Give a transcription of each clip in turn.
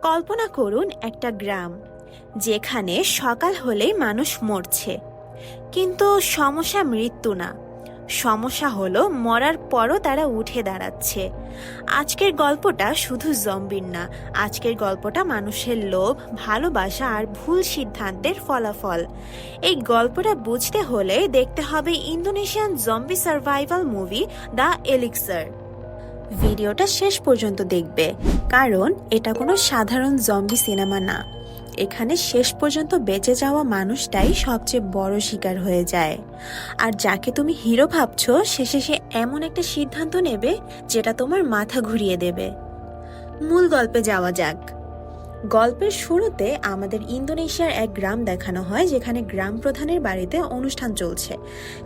কল্পনা করুন একটা গ্রাম যেখানে সকাল হলেই মানুষ মরছে, কিন্তু সমস্যা মৃত্যু না, সমস্যা হলো মরার পরও তারা উঠে দাঁড়াচ্ছে। আজকের গল্পটা শুধু জম্বির না, আজকের গল্পটা মানুষের লোভ, ভালোবাসা আর ভুল সিদ্ধান্তের ফলাফল। এই গল্পটা বুঝতে হলে দেখতে হবে Indonesian zombie survival movie the elixir. ভিডিওটা শেষ পর্যন্ত দেখবে, কারণ এটা কোনো সাধারণ জম্বি সিনেমা না। এখানে শেষ পর্যন্ত বেঁচে যাওয়া মানুষটাই সবচেয়ে বড় শিকার হয়ে যায়, আর যাকে তুমি হিরো ভাবছো শেষে সে এমন একটা সিদ্ধান্ত নেবে যেটা তোমার মাথা ঘুরিয়ে দেবে। মূল গল্পে যাওয়া যাক। গল্পের শুরুতে আমাদের ইন্দোনেশিয়ার এক গ্রাম দেখানো হয়, যেখানে গ্রাম প্রধানের বাড়িতে অনুষ্ঠান চলছে।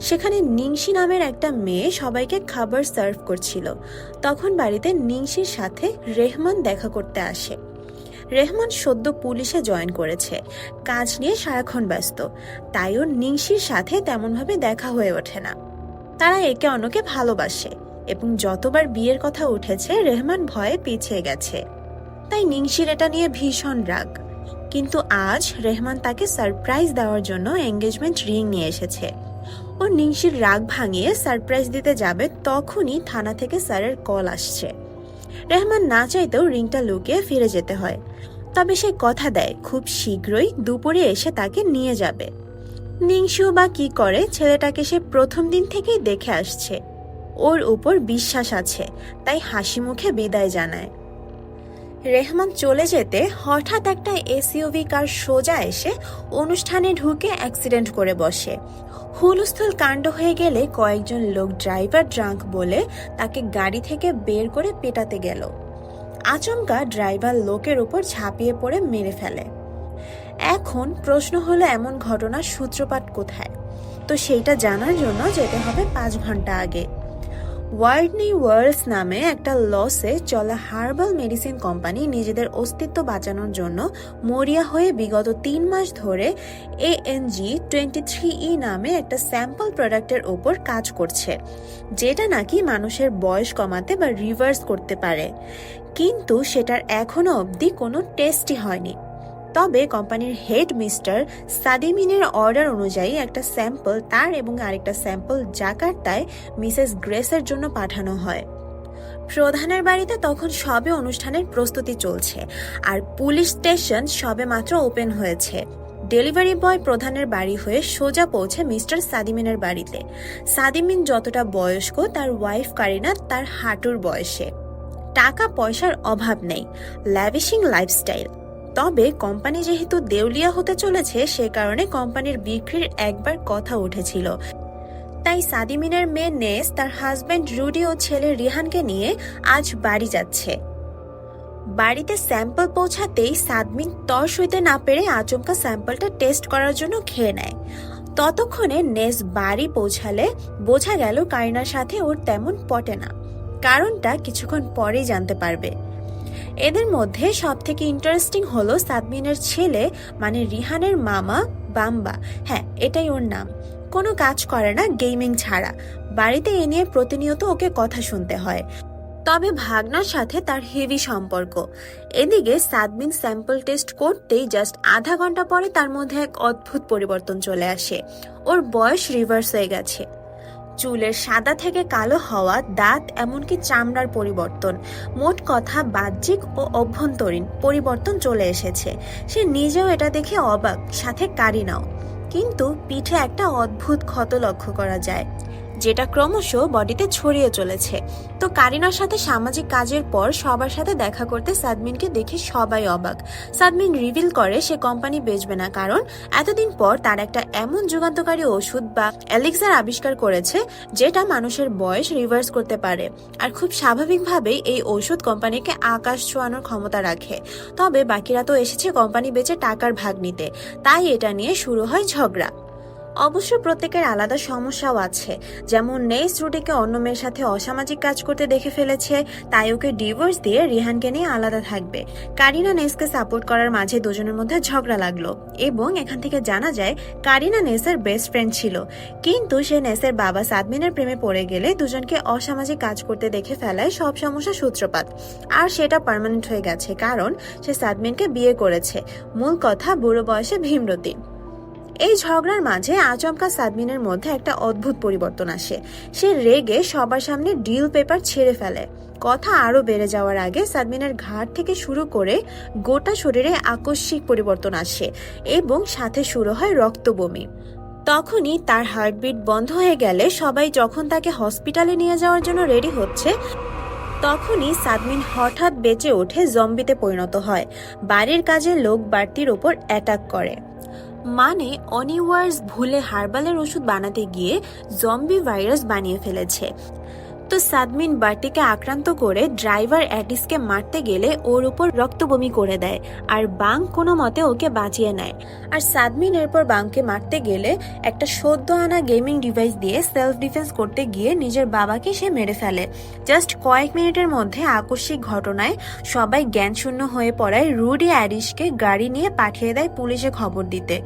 সেখানে নিংসি নামের একটা মেয়ে সবাইকে খাবার সার্ভ করছিল। তখন বাড়িতে নিংসির সাথে রেহমান দেখা করতে আসে। রেহমান সদ্য পুলিশে জয়েন করেছে, কাজ নিয়ে সারাক্ষণ ব্যস্ত, তাই ওর নিংসির সাথে তেমনভাবে দেখা হয়ে ওঠে না। তারা একে অন্যকে ভালোবাসে এবং যতবার বিয়ের কথা উঠেছে রেহমান ভয়ে পিছিয়ে গেছে, তাই নিংসির এটা নিয়ে ভীষণ রাগ। কিন্তু আজ রেহমান তাকে সারপ্রাইজ দেওয়ার জন্য এঙ্গেজমেন্ট রিং নিয়ে এসেছে। ও নিংসির রাগ ভাঙিয়ে সারপ্রাইজ দিতে যাবে, তখনই থানা থেকে স্যারের কল আসছে। রেহমান না চাইতেও রিংটা লুকিয়ে ফিরে যেতে হয়, তবে সে কথা দেয় খুব শীঘ্রই দুপুরে এসে তাকে নিয়ে যাবে। নিংসিও বা কি করে, ছেলেটাকে সে প্রথম দিন থেকেই দেখে আসছে, ওর উপর বিশ্বাস আছে, তাই হাসি মুখে বিদায় জানায়। রেহমান চলে যেতে হঠাৎ একটা এসইউভি কার সোজা এসে অনুষ্ঠানে ঢুকে অ্যাক্সিডেন্ট করে বসে। হুলস্থুল কাণ্ড হয়ে গেলে কয়েকজন লোক ড্রাইভার ড্রাঙ্ক বলে তাকে গাড়ি থেকে বের করে পেটাতে গেল। আচমকা ড্রাইভার লোকের উপর ঝাঁপিয়ে পড়ে মেরে ফেলে। এখন প্রশ্ন হলো, এমন ঘটনার সূত্রপাত কোথায়? তো সেইটা জানার জন্য যেতে হবে 5 ঘন্টা আগে। ওয়ার্ডনি ওয়ার্লস নামে একটা লসে চলা হার্বাল মেডিসিন কোম্পানি নিজেদের অস্তিত্ব বাঁচানোর জন্য মরিয়া হয়ে বিগত 3 মাস ধরে ANG23E নামে একটা স্যাম্পল প্রোডাক্টের ওপর কাজ করছে, যেটা নাকি মানুষের বয়স কমাতে বা রিভার্স করতে পারে। কিন্তু সেটার এখনো অবধি কোনো টেস্টই হয়নি। তবে কোম্পানির হেড মিস্টার সাদিমিনের অর্ডার অনুযায়ী একটা স্যাম্পল তার এবং আরেকটা স্যাম্পল জাকার্তায় মিসেস গ্রেসের জন্য পাঠানো হয়। প্রধানের বাড়িতে তখন সবে অনুষ্ঠানের প্রস্তুতি চলছে, আর পুলিশ স্টেশন সবে মাত্র ওপেন হয়েছে। ডেলিভারি বয় প্রধানের বাড়ি হয়ে সোজা পৌঁছে মিস্টার সাদিমিনের বাড়িতে। সাদিমিন যতটা বয়স্ক, তার ওয়াইফ কারিনা তার হাঁটুর বয়সে। টাকা পয়সার অভাব নেই, ল্যাভিশিং লাইফস্টাইল। তবে কোম্পানি যেহেতু দেউলিয়া হতে চলেছে, সে কারণে কোম্পানির বিক্রির একবার কথা উঠেছিল। তাই সাদিমিনের মেয়ে নেস তার হাজব্যান্ড রুডি ও ছেলে রিহানকে নিয়ে আজ বাড়ি যাচ্ছে। বাড়িতে স্যাম্পল পৌঁছাতেই সাদমিন তর সইতে না পেরে আচমকা স্যাম্পলটা টেস্ট করার জন্য খেয়ে নেয়। ততক্ষণে নেস বাড়ি পৌঁছালে বোঝা গেল কারিনার সাথে ওর তেমন পটে না। কারণটা কিছুক্ষণ পরেই জানতে পারবে। এদের মধ্যে সব থেকে ইন্টারেস্টিং হলো সাদমিনের ছেলে, মানে রিহানের মামা বাম্বা। হ্যাঁ, এটাই ওর নাম। কোনো কাজ করে না গেমিং ছাড়া। বাড়িতে এ নিয়ে প্রতিনিয়ত ওকে কথা শুনতে হয়। তবে ভাগনার সাথে তার হেভি সম্পর্ক। এদিকে সাদমিন স্যাম্পল টেস্ট করতেই জাস্ট আধা ঘন্টা পরে তার মধ্যে এক অদ্ভুত পরিবর্তন চলে আসে। ওর বয়স রিভার্স হয়ে গেছে। চুলের সাদা থেকে কালো হওয়া, দাঁত, এমনকি চামড়ার পরিবর্তন। মোট কথা বাহ্যিক ও অভ্যন্তরীণ পরিবর্তন চলে এসেছে। সে নিজেও এটা দেখে অবাক, সাথে কারিনাও। কিন্তু পিঠে একটা অদ্ভুত ক্ষত লক্ষ্য করা যায়, যেটা ক্রমশ বডিতে ছড়িয়ে চলেছে। তো কারিনার সাথে সামাজিক কাজের পর সবার সাথে দেখা করতে সাদমিনকে দেখে সবাই অবাক। সাদমিন রিভিল করে সে কোম্পানি বেচবে না, কারণ এতদিন পর তার একটা এমন যুগান্তকারী ওষুধ বা এলিক্সার আবিষ্কার করেছে যেটা মানুষের বয়স রিভার্স করতে পারে। আর খুব স্বাভাবিকভাবেই এই ওষুধ কোম্পানিকে আকাশ ছোঁয়ানোর ক্ষমতা রাখে। তবে বাকিরা তো এসেছে কোম্পানি বেচে টাকার ভাগ নিতে, তাই এটা নিয়ে শুরু হয় ঝগড়া। অবশ্য প্রত্যেকের আলাদা সমস্যাও আছে, যেমন নেস রুডিকে অন্য মেয়ের সাথে অসামাজিক কাজ করতে দেখে ফেলেছে, তাই ওকে ডিভোর্স দিয়ে রিহানকে নিয়ে আলাদা থাকবে। কারিনা নেসকে সাপোর্ট করার মাঝে দুজনের মধ্যে ঝগড়া লাগলো এবং এখান থেকে জানা যায় কারিনা নেসের বেস্ট ফ্রেন্ড ছিল, কিন্তু সে নেসের বাবা সাদমিনের প্রেমে পড়ে গেলে দুজনকে অসামাজিক কাজ করতে দেখে ফেলায় সব সমস্যার সূত্রপাত। আর সেটা পার্মানেন্ট হয়ে গেছে, কারণ সে সাদমিনকে বিয়ে করেছে। মূল কথা, বুড়ো বয়সে ভীমরতি। এই ঝগড়ার মাঝে আচমকা সাদমিনের মধ্যে একটা অদ্ভুত পরিবর্তন আসে। সে রেগে সবার সামনে ডিল পেপার ছেড়ে ফেলে। কথা আরো বেড়ে যাওয়ার আগে সাদমিনের ঘাট থেকে শুরু করে গোটা শরীরে আকস্মিক পরিবর্তন আসে এবং সাথে শুরু হয় রক্তবমি। তখনই তার হার্টবিট বন্ধ হয়ে গেলে সবাই যখন তাকে হসপিটালে নিয়ে যাওয়ার জন্য রেডি হচ্ছে, তখনই সাদমিন হঠাৎ বেঁচে ওঠে, জম্বিতে পরিণত হয়। বাড়ির কাজে লোক বাড়তির ওপর অ্যাটাক করে, মানে অনিওয়ার্স ভুলে হার্বালের ওষুধ বানাতে গিয়ে জম্বি ভাইরাস বানিয়ে ফেলেছে। তো সাদমিন বার্তিকে আক্রান্ত করে ড্রাইভার অ্যাডিসকে মারতে গেলে ওর উপর রক্তবমি করে দেয়, আর বাং কোনো মতে ওকে বাঁচিয়ে নেয়। আর সাদমিন এরপর বাংকে মারতে গেলে একটা সদ্য আনা গেমিং ডিভাইস দিয়ে সেলফ ডিফেন্স করতে গিয়ে নিজের বাবাকে সে মেরে ফেলে। জাস্ট কয়েক মিনিটের মধ্যে আকস্মিক ঘটনায় সবাই জ্ঞানশূন্য হয়ে পড়ায় রুডি অ্যাডিসকে গাড়ি নিয়ে পাঠিয়ে দেয় পুলিশে খবর দিতে।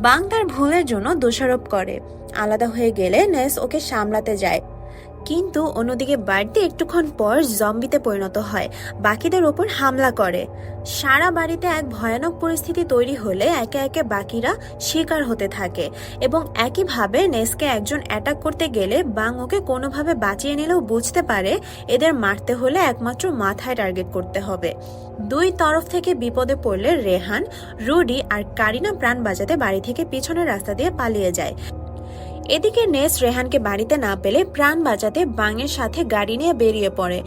বাং তার ভুলের জন্য দোষারোপ করে। আলাদা হয়ে গেলে নেস ওকে সামলাতে যায়, কিন্তু অন্যদিকে বাড়তি একটুক্ষণ পর জম্বিতে পরিণত হয়, বাকিদের ওপর হামলা করে। সারা বাড়িতে এক ভয়ানক পরিস্থিতি তৈরি হলে একে একে বাকিরা শিকার হতে থাকে এবং একইভাবে নেসকে একজন অ্যাটাক করতে গেলে বাং ওকে কোনোভাবে বাঁচিয়ে নিলেও বুঝতে পারে এদের মারতে হলে একমাত্র মাথায় টার্গেট করতে হবে। দুই তরফ থেকে বিপদে পড়লে রেহান, রুডি আর কারিনা প্রাণ বাঁচাতে বাড়ি থেকে পিছনের রাস্তা দিয়ে পালিয়ে যায়। এদিকে নেস রেহানকে বাড়িতে না পেলে প্রাণ বাঁচাতে বাংয়ের সাথে গাড়ি নিয়ে বেরিয়ে পড়ে।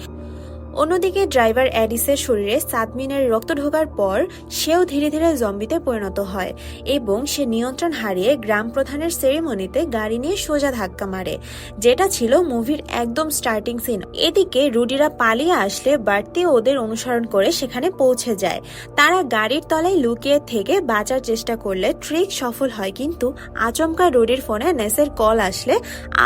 অন্যদিকে ড্রাইভার অ্যাডিসের শরীরে সাদমিনের রক্ত ঢোকার পর সেও ধীরে ধীরে জম্বিতে পরিণত হয় এবং সে নিয়ন্ত্রণ হারিয়ে গ্রাম প্রধানের সেরিমনিতে গাড়ি নিয়ে সোজা ধাক্কা মারে, যেটা ছিল মুভির একদম স্টার্টিং সিন। এদিকে রুডিরা পালিয়ে আসলে বাড়তি ওদের অনুসরণ করে সেখানে পৌঁছে যায়। তারা গাড়ির তলায় লুকিয়ে থেকে বাঁচার চেষ্টা করলে ট্রিক সফল হয়, কিন্তু আচমকা রুডির ফোনে নেসের কল আসলে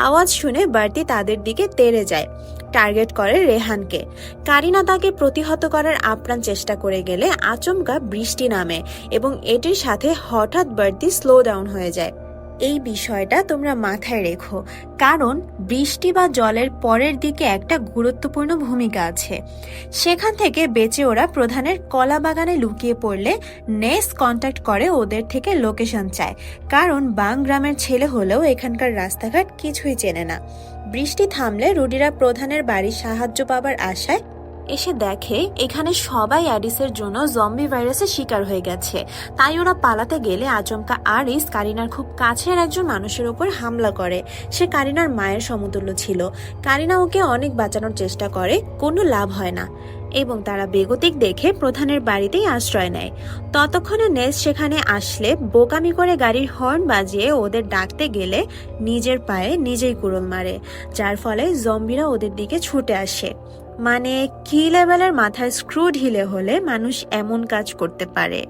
আওয়াজ শুনে বাড়তি তাদের দিকে তেড়ে যায়, টার্গেট করে রেহানকে। কারিনা তাকে প্রতিহত করার আপ্রাণ চেষ্টা করে গেলে আচমকা বৃষ্টি নামে এবং এটির সাথে হঠাৎ বাড়তি স্লো ডাউন হয়ে যায়। এই বিষয়টা তোমরা মাথায় রেখো, কারণ বৃষ্টি বা জলের পরের দিকে একটা গুরুত্বপূর্ণ ভূমিকা আছে। সেখান থেকে বেঁচে ওরা প্রধানের কলা বাগানে লুকিয়ে পড়লে নেস কন্ট্যাক্ট করে ওদের থেকে লোকেশন চায়, কারণ বাং গ্রামের ছেলে হলেও এখানকার রাস্তাঘাট কিছুই চেনে না। বৃষ্টি থামলে রুডিরা প্রধানের বাড়ির সাহায্য পাবার আশায় এসে দেখে এখানে সবাই অ্যাডিসের জন্য জম্বি ভাইরাসের শিকার হয়ে গেছে। তাই ওরা পালাতে গেলে আচমকা আরিস কারিনার খুব কাছের একজন মানুষের উপর হামলা করে। সে কারিনার মায়ের সমতুল্য ছিল। কারিনা ওকে অনেক বাঁচানোর চেষ্টা করে, কোনো লাভ হয় না এবং তারা বেগতিক দেখে প্রধানের বাড়িতেই আশ্রয় নেয়। ততক্ষণে নেস সেখানে আসলে বোকামি করে গাড়ির হর্ন বাজিয়ে ওদের ডাকতে গেলে নিজের পায়ে নিজেই কুড়ুল মারে, যার ফলে জম্বিরা ওদের দিকে ছুটে আসে। মানে কি লেভেলের মাথায় স্ক্রু ঢিলে হলে মানুষ এমন কাজ করতে পারে।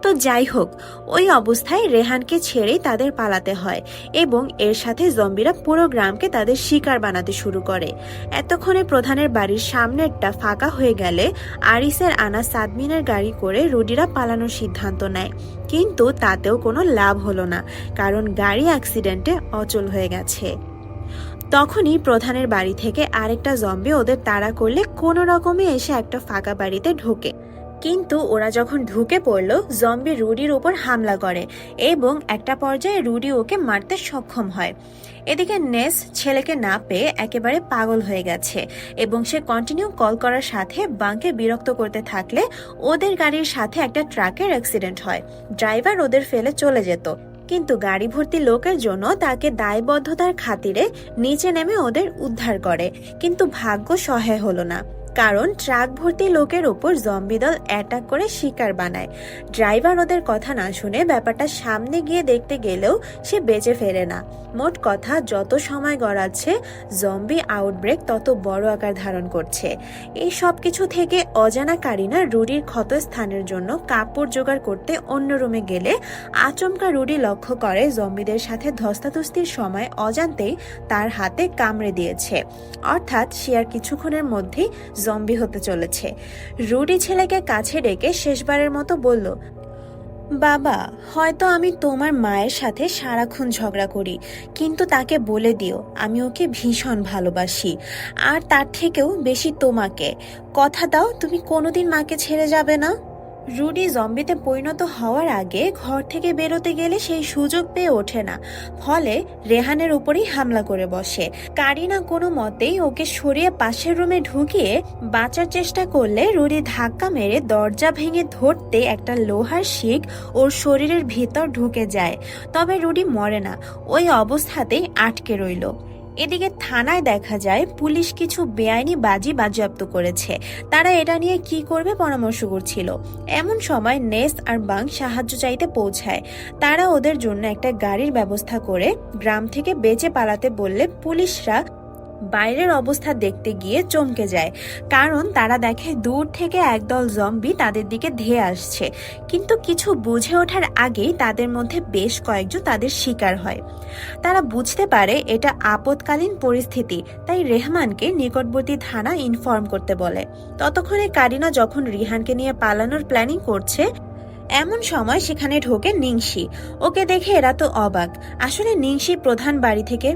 তো যাই হোক, ওই অবস্থায় রেহানকে ছেড়েই তাদের পালাতে হয় এবং এর সাথে জম্বিরা পুরো গ্রামকে তাদের শিকার বানাতে শুরু করে। এতক্ষণে প্রধানের বাড়ির সামনেরটা ফাঁকা হয়ে গেলে আরিসের আনা সাদমিনের গাড়ি করে রুডিরা পালানোর সিদ্ধান্ত নেয়, কিন্তু তাতেও কোনো লাভ হলো না, কারণ গাড়ি অ্যাক্সিডেন্টে অচল হয়ে গেছে। তখনই প্রধানের বাড়ি থেকে আরেকটা জম্বি ওদের তাড়া করলে কোনো রকমে এসে একটা ফাঁকা বাড়িতে ঢোকে, কিন্তু ওরা যখন ঢুকে পড়ল জম্বি রুডির উপর হামলা করে এবং একটা পর্যায়ে রুডি ওকে মারতে সক্ষম হয়। এদিকে নেস ছেলেকে না পেয়ে একেবারে পাগল হয়ে গেছে এবং সে কন্টিনিউ কল করার সাথে বাংকে বিরক্ত করতে থাকলে ওদের গাড়ির সাথে একটা ট্রাকের অ্যাক্সিডেন্ট হয়। ড্রাইভার ওদের ফেলে চলে যেত, কিন্তু গাড়ি ভর্তি লোকের জন্য তাকে দায়বদ্ধতার খাতিরে নিচে নেমে ওদের উদ্ধার করে, কিন্তু ভাগ্য সহায় হলো না। কারণ ট্রাক ভর্তি লোকের ওপর জম্বি দল অ্যাটাক করে শিকার বানায়। ড্রাইভার ওদের কথা না শুনে ব্যাপারটা সামনে গিয়ে দেখতে গেলেও সে বেঁচে ফেরে না। মোট কথা, যত সময় গড়াচ্ছে জম্বি আউটব্রেক তত বড় আকার ধারণ করছে। এই সব কিছু থেকে অজানা কারিনা রুডির ক্ষতস্থানের জন্য কাপড় জোগাড় করতে অন্য রুমে গেলে আচমকা রুডি লক্ষ্য করে জম্বিদের সাথে ধস্তাধস্তির সময় অজান্তেই তার হাতে কামড়ে দিয়েছে। অর্থাৎ সে আর কিছুক্ষণের মধ্যেই জম্বি হতে চলেছে। রুডি ছেলেকে কাছে ডেকে শেষবারের মতো বলল, বাবা, হয়তো আমি তোমার মায়ের সাথে সারাক্ষণ ঝগড়া করি, কিন্তু তাকে বলে দিও আমি ওকে ভীষণ ভালোবাসি, আর তার থেকেও বেশি তোমাকে। কথা দাও তুমি কোনোদিন মাকে ছেড়ে যাবে না। রুডি জম্বিতে পরিণত হওয়ার আগে ঘর থেকে বেরোতে গেলে সেই সুযোগ পেয়ে ওঠে না, ফলে রেহানের উপরেই হামলা করে বসে। কারিনা কোনো মতেই ওকে সরিয়ে পাশের রুমে ঢুকিয়ে বাঁচার চেষ্টা করলে রুডি ধাক্কা মেরে দরজা ভেঙে ধরতে একটা লোহার শিক ওর শরীরের ভিতর ঢুকে যায়। তবে রুডি মরে না, ওই অবস্থাতেই আটকে রইল। এদিকে থানায় দেখা যায় পুলিশ কিছু বেআইনি বাজি বাজেয়াপ্ত করেছে। তারা এটা নিয়ে কি করবে পরামর্শ করছিল। এমন সময় নেস আর বাং সাহায্য চাইতে পৌঁছায়। তারা ওদের জন্য একটা গাড়ির ব্যবস্থা করে গ্রাম থেকে বেঁচে পালাতে বললে পুলিশরা বাইরের অবস্থা দেখতে গিয়ে চমকে যায়, কারণ তারা দেখে দূর থেকে একদল জম্বি তাদের দিকে ধেয়ে আসছে। কিন্তু কিছু বুঝে ওঠার আগেই তাদের মধ্যে বেশ কয়েকজন তাদের শিকার হয়। তারা বুঝতে পারে এটা আপৎকালীন পরিস্থিতি, তাই রেহমানকে নিকটবর্তী থানা ইনফর্ম করতে বলে। ততক্ষণে কারিনা যখন রিহানকে নিয়ে পালানোর প্ল্যানিং করছে, এমন সময় সেখানে ঢোকে নিংশি। ওকে দেখে এরা তো অবাক। আসলে নিংশি প্রধান বাড়ি থেকে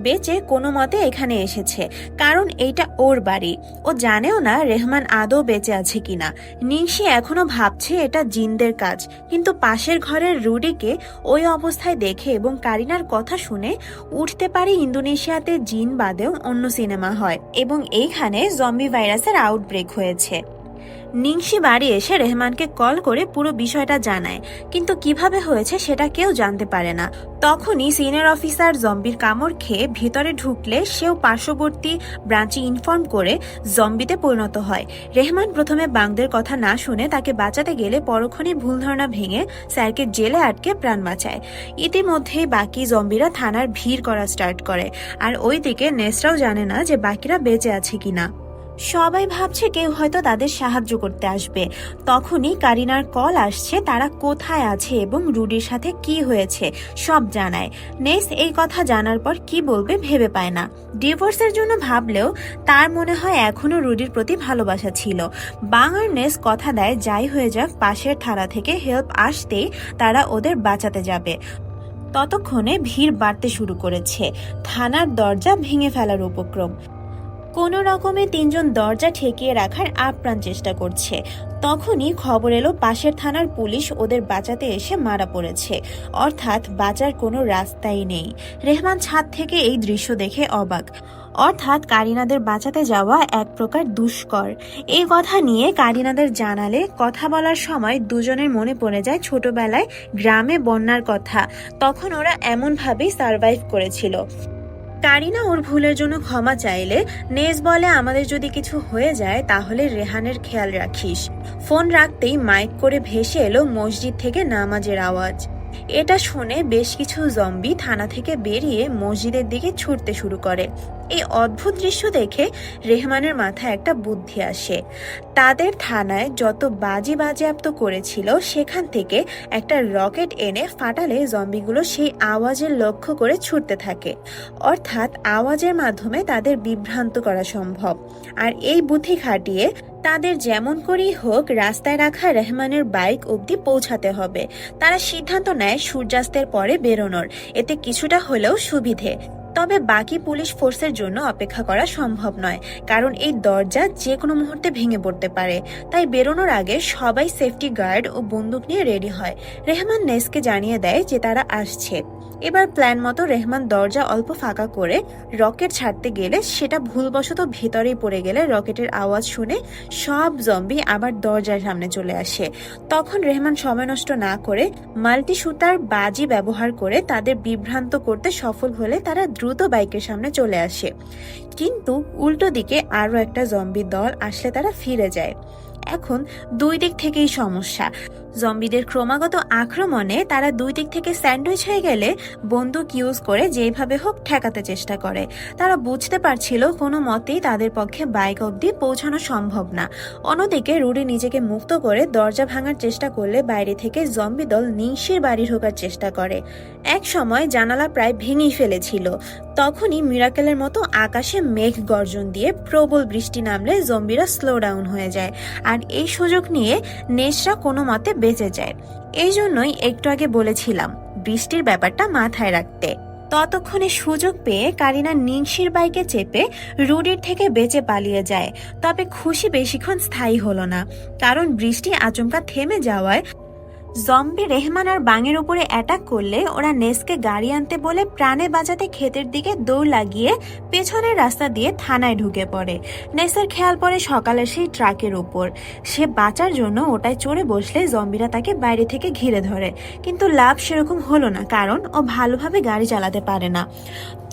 বেঁচে কোনো মতে এখানে এসেছে, কারণ এইটা ওর বাড়ি। ও জানেও না রেহমান আদৌ বেঁচে আছে কিনা। নিংশি এখনো ভাবছে এটা জিনদের কাজ, কিন্তু পাশের ঘরের রুডিকে ওই অবস্থায় দেখে এবং কারিনার কথা শুনে উঠতে পারে ইন্দোনেশিয়াতে জিন বাদেও অন্য সিনেমা হয় এবং এইখানে জম্বি ভাইরাসের আউটব্রেক হয়েছে। নিংশি বাড়ি এসে রেহমানকে কল করে পুরো বিষয়টা জানায়, কিন্তু কিভাবে হয়েছে সেটা কেউ জানতে পারে না। তখনই সিনিয়র অফিসার জম্বির কামড় খেয়ে ভিতরে ঢুকলে সেও পার্শ্ববর্তী ব্রাঞ্চে ইনফর্ম করে জম্বিতে পরিণত হয়। রেহমান প্রথমে বাংদের কথা না শুনে তাকে বাঁচাতে গেলে পরক্ষণে ভুল ধারণা ভেঙে স্যারকে জেলে আটকে প্রাণ বাঁচায়। ইতিমধ্যেই বাকি জম্বিরা থানার ভিড় করা স্টার্ট করে, আর ওইদিকে নেসরাও জানে না যে বাকিরা বেঁচে আছে কিনা। সবাই ভাবছে কেউ হয়তো তাদের সাহায্য করতে আসবে। তখনই কারিনার কল আসছে তারা কোথায় আছে এবং রুডির সাথে কি হয়েছে সব জানায়। নেস এই কথা জানার পর কি বলবে ভেবে পায় না। ডিভোর্সের জন্য ভাবলেও তার মনে হয় এখনো রুডির প্রতি ভালোবাসা ছিল। বাং আর নেস কথা দেয় যাই হয়ে যাক পাশের থানা থেকে হেল্প আসতেই তারা ওদের বাঁচাতে যাবে। ততক্ষণে ভিড় বাড়তে শুরু করেছে। থানার দরজা ভেঙে ফেলার উপক্রম। কোনো রকমে তিনজন দরজা ঠেকিয়ে রাখার আপ্রাণ চেষ্টা করছে। তখনই খবর এলো পাশের থানার পুলিশ ওদের বাঁচাতে এসে মারা পড়েছে, অর্থাৎ বাঁচার কোনো রাস্তাই নেই। রেহমান ছাদ থেকে এই দৃশ্য দেখে অবাক। অর্থাৎ কারিনাদের বাঁচাতে যাওয়া এক প্রকার দুষ্কর। এই কথা নিয়ে কারিনাদের জানালে কথা বলার সময় দুজনের মনে পড়ে যায় ছোটবেলায় গ্রামে বন্যার কথা। তখন ওরা এমনভাবেই সারভাইভ করেছিল। কারিনা ওর ভুলের জন্য ক্ষমা চাইলে নেস বলে, আমাদের যদি কিছু হয়ে যায় তাহলে রেহানের খেয়াল রাখিস। ফোন রাখতেই মাইক করে ভেসে এলো মসজিদ থেকে নামাজের আওয়াজ। এটা শুনে বেশ কিছু জম্বি থানা থেকে বেরিয়ে মসজিদের দিকে ছুটতে শুরু করে। এই অদ্ভুত দৃশ্য দেখে রেহমানের মাথায় একটা বুদ্ধি আসে। তাদের থানায় যত বাজি বাজেয়াপ্ত করেছিল সেখান থেকে একটা রকেট এনে ফাটালে জম্বিগুলো সেই আওয়াজের লক্ষ্য করে ছুটতে থাকে। অর্থাৎ আওয়াজের মাধ্যমে তাদের বিভ্রান্ত করা সম্ভব। আর এই বুদ্ধি খাটিয়ে তাদের যেমন করেই হোক রাস্তায় রাখা রেহমানের বাইক অবধি পৌঁছাতে হবে। তারা সিদ্ধান্ত নেয় সূর্যাস্তের পরে বেরোনোর, এতে কিছুটা হলেও সুবিধে। তবে বাকি পুলিশ ফোর্সের জন্য অপেক্ষা করা সম্ভব নয়, কারণ এই দরজা যে কোনো মুহূর্তে ভেঙে পড়তে পারে। তাই বেরোনোর আগে সবাই সেফটি গার্ড ও বন্দুক নিয়ে রেডি হয়। রেহমান নেসকে জানিয়ে দেয় যে তারা আসছে। এবার প্ল্যান মতো রেহমান দরজা অল্প ফাঁকা করে রকেট ছাড়তে গেলে সেটা ভুলবশত ভেতরেই পড়ে গেলে রকেটের আওয়াজ শুনে সব জম্বি আবার দরজার সামনে চলে আসে। তখন রেহমান সময় নষ্ট না করে মাল্টি শুটার বাজি ব্যবহার করে তাদের বিভ্রান্ত করতে সফল হলে তারা দ্রুত দ্রুত বাইকের সামনে চলে আসে, কিন্তু উল্টো দিকে আরো একটা জম্বি দল আসলে তারা ফিরে যায়। এখন দুই দিক থেকেই সমস্যা। জম্বিদের ক্রমাগত আক্রমণে তারা দুই দিক থেকে স্যান্ডউইচ হয়ে গেলে বন্দুক ইউজ করে যেভাবে হোক ঠেকাতে চেষ্টা করে। তারা বুঝতে পারছিল কোনো মতেই তাদের পক্ষে বাইক অবধি পৌঁছানো সম্ভব না। অন্যদিকে রুডি নিজেকে মুক্ত করে দরজা ভাঙার চেষ্টা করলে বাইরে থেকে জম্বি দল নিংশির বাড়ি ঢোকার চেষ্টা করে। এক সময় জানালা প্রায় ভেঙেই ফেলেছিল। তখনই মিরাকেলের মতো আকাশে মেঘ গর্জন দিয়ে প্রবল বৃষ্টি নামলে জম্বিরা স্লো ডাউন হয়ে যায়, আর এই সুযোগ নিয়ে নেসরা কোনো মতে বেঁচে যায়। এই জন্যই একটু আগে বলেছিলাম বৃষ্টির ব্যাপারটা মাথায় রাখতে। ততক্ষণে সুযোগ পেয়ে কারিনা নিংশির বাইকে চেপে রুডির থেকে বেঁচে পালিয়ে যায়। তবে খুশি বেশিক্ষণ স্থায়ী হলো না, কারণ বৃষ্টি আচমকা থেমে যাওয়ায় জম্বি রেহমান আর বাঙের উপরে অ্যাটাক করলে ওরা নেসকে গাড়ি আনতে বলে প্রাণে বাঁচাতে ক্ষেতের দিকে দৌড় লাগিয়ে পেছনের রাস্তা দিয়ে থানায় ঢুকে পড়ে। নেসের খেয়াল পড়ে সকালের সেই ট্রাকের উপর। সে বাঁচার জন্য ওটায় চড়ে বসলে জম্বিরা তাকে বাইরে থেকে ঘিরে ধরে, কিন্তু লাভ সেরকম হলো না, কারণ ও ভালোভাবে গাড়ি চালাতে পারে না।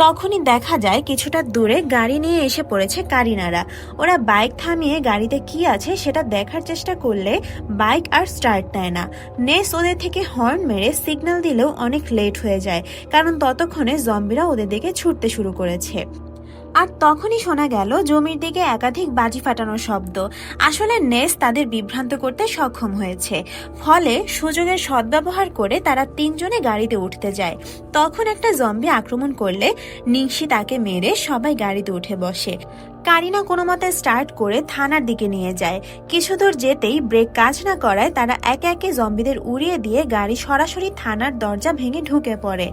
তখনই দেখা যায় কিছুটা দূরে গাড়ি নিয়ে এসে পড়েছে কারিনারা। ওরা বাইক থামিয়ে গাড়িতে কি আছে সেটা দেখার চেষ্টা করলে বাইক আর স্টার্ট দেয় না। নেস ওদের থেকে হর্ন মেরে সিগন্যাল দিলেও অনেক লেট হয়ে যায়, কারণ ততক্ষণে জম্বিরা ওদের দিকে ছুটতে শুরু করেছে। আর তখনই শোনা গেল জমির দিকে একাধিক বাজি ফাটানোর শব্দ। আসলে নেস তাদের বিভ্রান্ত করতে সক্ষম হয়েছে, ফলে সুযোগের সদ্ব্যবহার করে তারা তিনজনে গাড়িতে উঠতে যায়। তখন একটা জম্বি আক্রমণ করলে নিংশি তাকে মেরে সবাই গাড়িতে উঠে বসে। কারিনা কোনো মতে স্টার্ট করে থানার দিকে নিয়ে যায়। কিছু দূর যেতেই ব্রেক কাজ না করায় তারা একে একে জম্বিদের উড়িয়ে দিয়ে গাড়ি সরাসরি থানার দরজা ভেঙে ঢুকে পড়ে।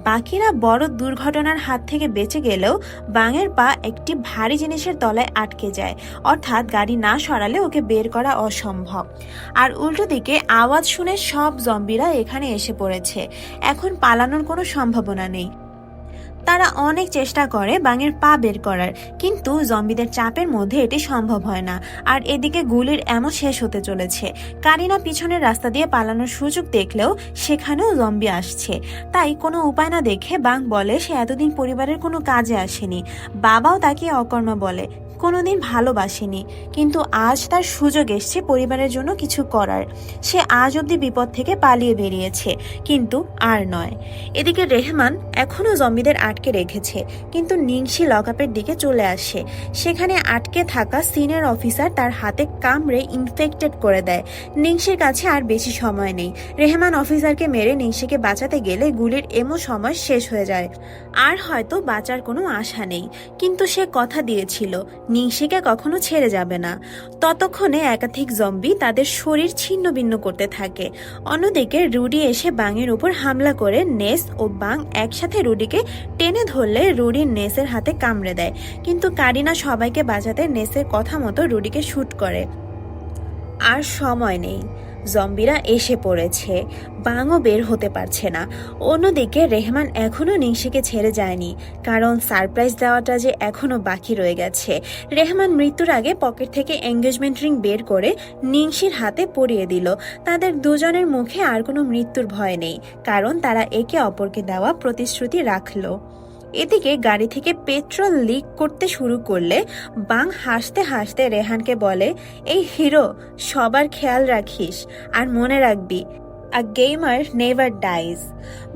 বাকিরা বড় দুর্ঘটনার হাত থেকে বেঁচে গেলেও বাঙের পা একটি ভারী জিনিসের তলায় আটকে যায়, অর্থাৎ গাড়ি না সরালে ওকে বের করা অসম্ভব। আর উল্টো দিকে আওয়াজ শুনে সব জম্বিরা এখানে এসে পড়েছে। এখন পালানোর কোনো সম্ভাবনা নেই। তারা অনেক চেষ্টা করে বাঙের পা বের করার, কিন্তু জম্বিদের চাপের মধ্যে এটি সম্ভব হয় না। আর এদিকে গুলির এমন শেষ হতে চলেছে। কারিনা পিছনের রাস্তা দিয়ে পালানোর সুযোগ দেখলেও সেখানেও জম্বি আসছে। তাই কোনো উপায় না দেখে বাং বলে সে এতদিন পরিবারের কোনো কাজে আসেনি। বাবাও তাকে অকর্মা বলে, কোনোদিন ভালোবাসেনি, কিন্তু আজ তার সুযোগ এসছে পরিবারের জন্য কিছু করার। সে আজ অব্দি বিপদ থেকে পালিয়ে বেরিয়েছে, কিন্তু আর নয়। এদিকে রেহমান এখনো জম্বিদের আটকে রেখেছে, কিন্তু নিংশি লকআপের দিকে চলে আসে। সেখানে আটকে থাকা সিনিয়র অফিসার তার হাতে কামড়ে ইনফেক্টেড করে দেয়। নিংশির কাছে আর বেশি সময় নেই। রেহমান অফিসারকে মেরে নিংশিকে বাঁচাতে গেলে গুলির এমন সময় শেষ হয়ে যায়। আর হয়তো বাঁচার কোনো আশা নেই, কিন্তু সে কথা দিয়েছিল নিংশিকে কখনো ছেড়ে যাবে না। ততক্ষণে একাধিক জম্বি তাদের শরীর ছিন্ন ভিন্ন করতে থাকে। অন্যদিকে রুডি এসে বাঙের উপর হামলা করে নেস ও বাং একসাথে রুডিকে টেনে ধরলে রুডি নেসের হাতে কামড়ে দেয়, কিন্তু কারিনা সবাইকে বাঁচাতে নেসের কথা মতো রুডিকে শুট করে। আর সময় নেই, জম্বিরা এসে পড়েছে। বাংও বের হতে পারছে না। অন্যদিকে রেহমান এখনো নিংশিকে ছেড়ে যায়নি, কারণ সারপ্রাইজ দেওয়াটা যে এখনো বাকি রয়ে গেছে। রেহমান মৃত্যুর আগে পকেট থেকে এঙ্গেজমেন্ট রিং বের করে নিংশির হাতে পরিয়ে দিল। তাদের দুজনের মুখে আর কোনো মৃত্যুর ভয় নেই, কারণ তারা একে অপরকে দেওয়া প্রতিশ্রুতি রাখলো। এদিকে গাড়ি থেকে পেট্রোল লিক করতে শুরু করলে বাং হাসতে হাসতে রেহানকে বলে, এই হিরো, সবার খেয়াল রাখিস, আর মনে রাখবি, আ গেমার নেভার ডাইজ।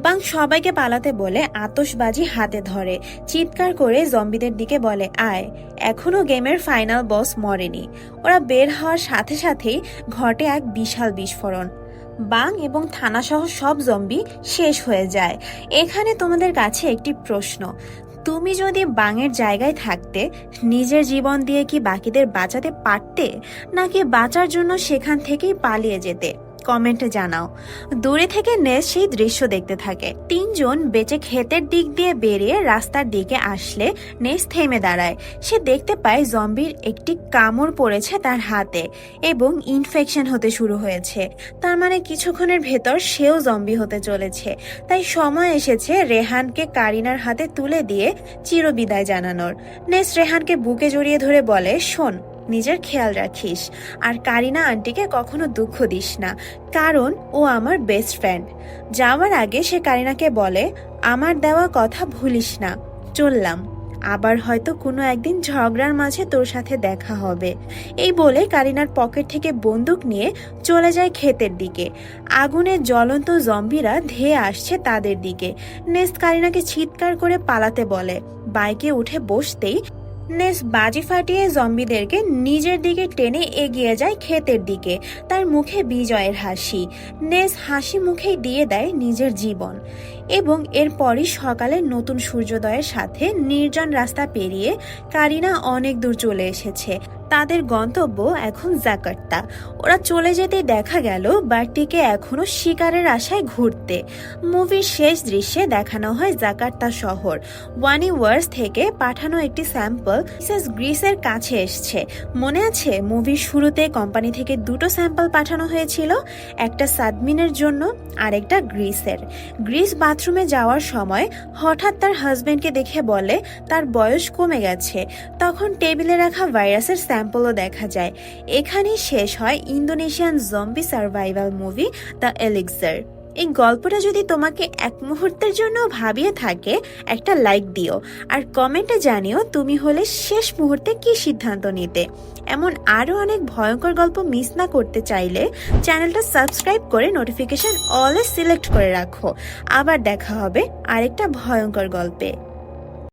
বাং সবাইকে পালাতে বলে আতশবাজি হাতে ধরে, চিৎকার করে জম্বিদের দিকে বলে, আয়, এখনো গেমের ফাইনাল বস মরেনি। ওরা বের হওয়ার সাথে সাথেই ঘটে এক বিশাল বিস্ফোরণ। বাং এবং থানাসহ সব জম্বি শেষ হয়ে যায়। এখানে তোমাদের কাছে একটি প্রশ্ন, তুমি যদি বাঙের জায়গায় থাকতে নিজের জীবন দিয়ে কি বাকিদের বাঁচাতে পারতে, নাকি বাঁচার জন্য সেখান থেকেই পালিয়ে যেতে? কমেন্টে জানাও। দূরে থেকে নেস সেই দৃশ্য দেখতে থাকে। তিনজন বেঁচে ক্ষেতের দিক দিয়ে বেরিয়ে রাস্তার দিকে আসলে নেস থেমে দাঁড়ায়। সে দেখতে পায় জম্বির একটি কামড় পড়েছে তার হাতে এবং ইনফেকশন হতে শুরু হয়েছে। তার মানে কিছুক্ষণের ভেতর সেও জম্বি হতে চলেছে। তাই সময় এসেছে রেহানকে কারিনার হাতে তুলে দিয়ে চিরবিদায় জানানোর। নেস রেহানকে বুকে জড়িয়ে ধরে বলে, শোন, নিজের খেয়াল রাখিস, আর কারিনা আন্টিকে কখনো দুঃখ দিস না, কারণ ও আমার বেস্ট ফ্রেন্ড। যাওয়ার আগে সে কারিনাকে বলে, আমার দেওয়া কথা ভুলিস না, চললাম, আবার হয়তো কোনো একদিন ঝগড়ার মাঝে তোর সাথে দেখা হবে। এই বলে কারিনার পকেট থেকে বন্দুক নিয়ে চলে যায় ক্ষেতের দিকে। আগুনে জ্বলন্ত জম্বিরা ধেয়ে আসছে তাদের দিকে। নেস কারিনাকে চিৎকার করে পালাতে বলে। বাইকে উঠে বসতেই নেস বাজি ফাটিয়ে জম্বিদেরকে নিজের দিকে টেনে এগিয়ে যায় ক্ষেতের দিকে, তার মুখে বিজয়ের হাসি। নেস হাসি মুখেই দিয়ে দেয় নিজের জীবন। এবং এরপরই সকালের নতুন সূর্যোদয়ের সাথে নির্জন রাস্তা পেরিয়ে কারিনা অনেক দূর চলে এসেছে। তাদের গন্তব্য এখন জাকার্তা। ওরা চলে যেতে দেখা গেল বার্টিকে এখনো শিকারের আশায় ঘুরতে। মুভির শেষ দৃশ্যে দেখানো হয় জাকার্তা শহর। ওয়ানিওয়ার্স থেকে পাঠানো একটি স্যাম্পল মিসেস গ্রিসের কাছে এসছে। মনে আছে মুভির শুরুতে কোম্পানি থেকে দুটো স্যাম্পল পাঠানো হয়েছিল, একটা সাদমিনের জন্য আর একটা গ্রিসের। গ্রিস বাথরুমে যাওয়ার সময় হঠাৎ তার হাজবেন্ডকে দেখে বলে তার বয়স কমে গেছে। তখন টেবিলে রাখা ভাইরাসের স্যাম্পলও দেখা যায়। এখানেই শেষ হয় Indonesian zombie survival movie the elixir. এই গল্পটা যদি তোমাকে এক মুহূর্তের জন্য ভাবিয়ে থাকে, একটা লাইক দিও আর কমেন্টে জানিও তুমি হলে শেষ মুহূর্তে কি সিদ্ধান্ত নিতে। এমন আরও অনেক ভয়ঙ্কর গল্প মিস না করতে চাইলে চ্যানেলটা সাবস্ক্রাইব করে নোটিফিকেশন অলে সিলেক্ট করে রাখো। আবার দেখা হবে আরেকটা ভয়ঙ্কর গল্পে।